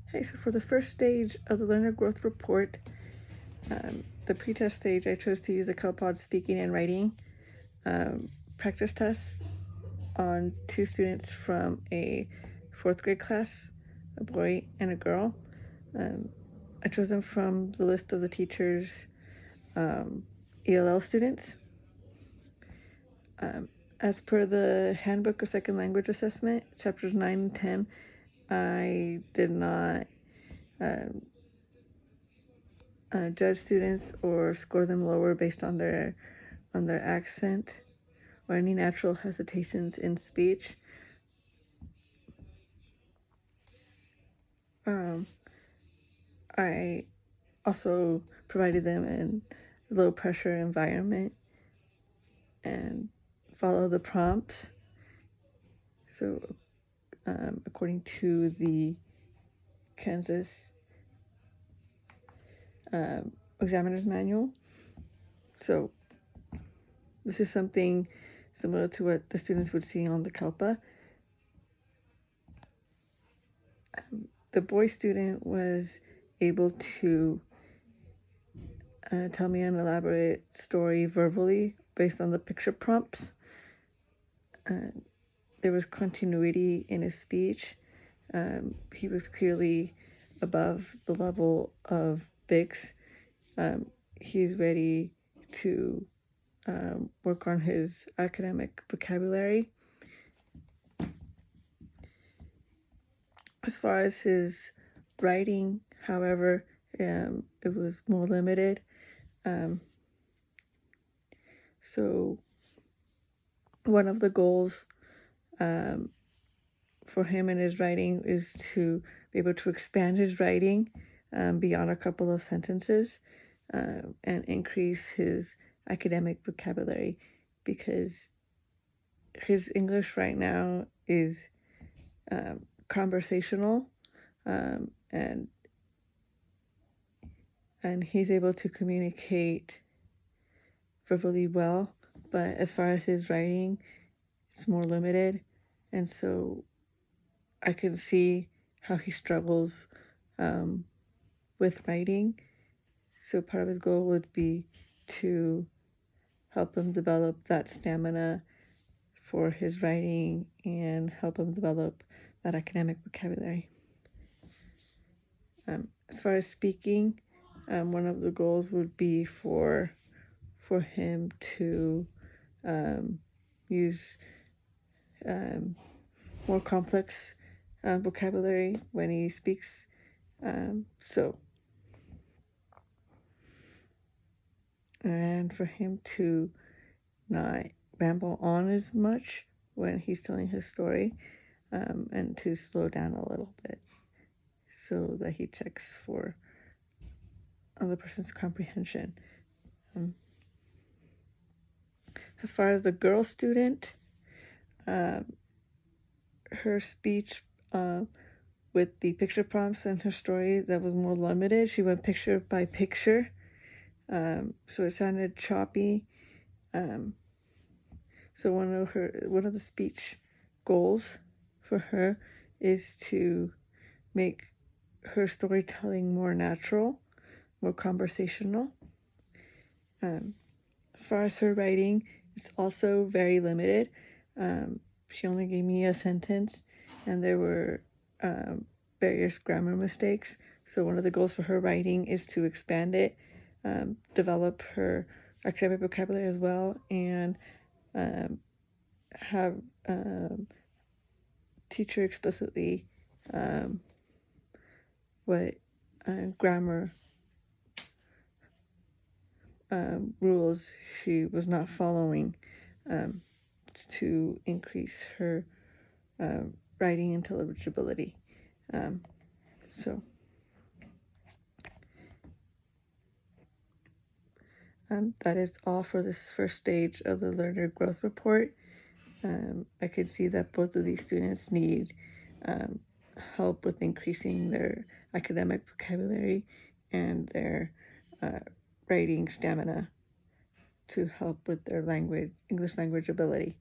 Okay, so for the first stage of the learner growth report, the pretest stage, I chose to use the CalPod speaking and writing practice tests on 2 students from a 4th grade class, a boy and a girl. I chose them from the list of the teacher's ELL students. As per the Handbook of Second Language Assessment, chapters 9 and 10, I did not judge students or score them lower based on their accent or any natural hesitations in speech. I also provided them in a low pressure environment and follow the prompts. So according to the Kansas examiner's manual. So this is something similar to what the students would see on the CALPA. The boy student was able to tell me an elaborate story verbally based on the picture prompts. There was continuity in his speech. He was clearly above the level of Bix. He's ready to work on his academic vocabulary. As far as his writing, however, it was more limited. So one of the goals for him in his writing is to be able to expand his writing beyond a couple of sentences and increase his academic vocabulary, because his English right now is conversational, and he's able to communicate verbally well, but as far as his writing, it's more limited, and so I can see how he struggles with writing. So part of his goal would be to help him develop that stamina for his writing and help him develop that academic vocabulary. As far as speaking, one of the goals would be for him to use more complex vocabulary when he speaks. And for him to not ramble on as much when he's telling his story, and to slow down a little bit so that he checks for other person's comprehension. As far as the girl student, her speech with the picture prompts and her story, that was more limited. She went picture by picture, so it sounded choppy. So one of the speech goals for her is to make her storytelling more natural, more conversational. As far as her writing, it's also very limited. She only gave me a sentence, and there were various grammar mistakes. So one of the goals for her writing is to expand it, develop her academic vocabulary as well, and have teach her explicitly what grammar rules she was not following to increase her writing intelligibility. That is all for this first stage of the learner growth report. I could see that both of these students need help with increasing their academic vocabulary and their writing stamina to help with their English language ability.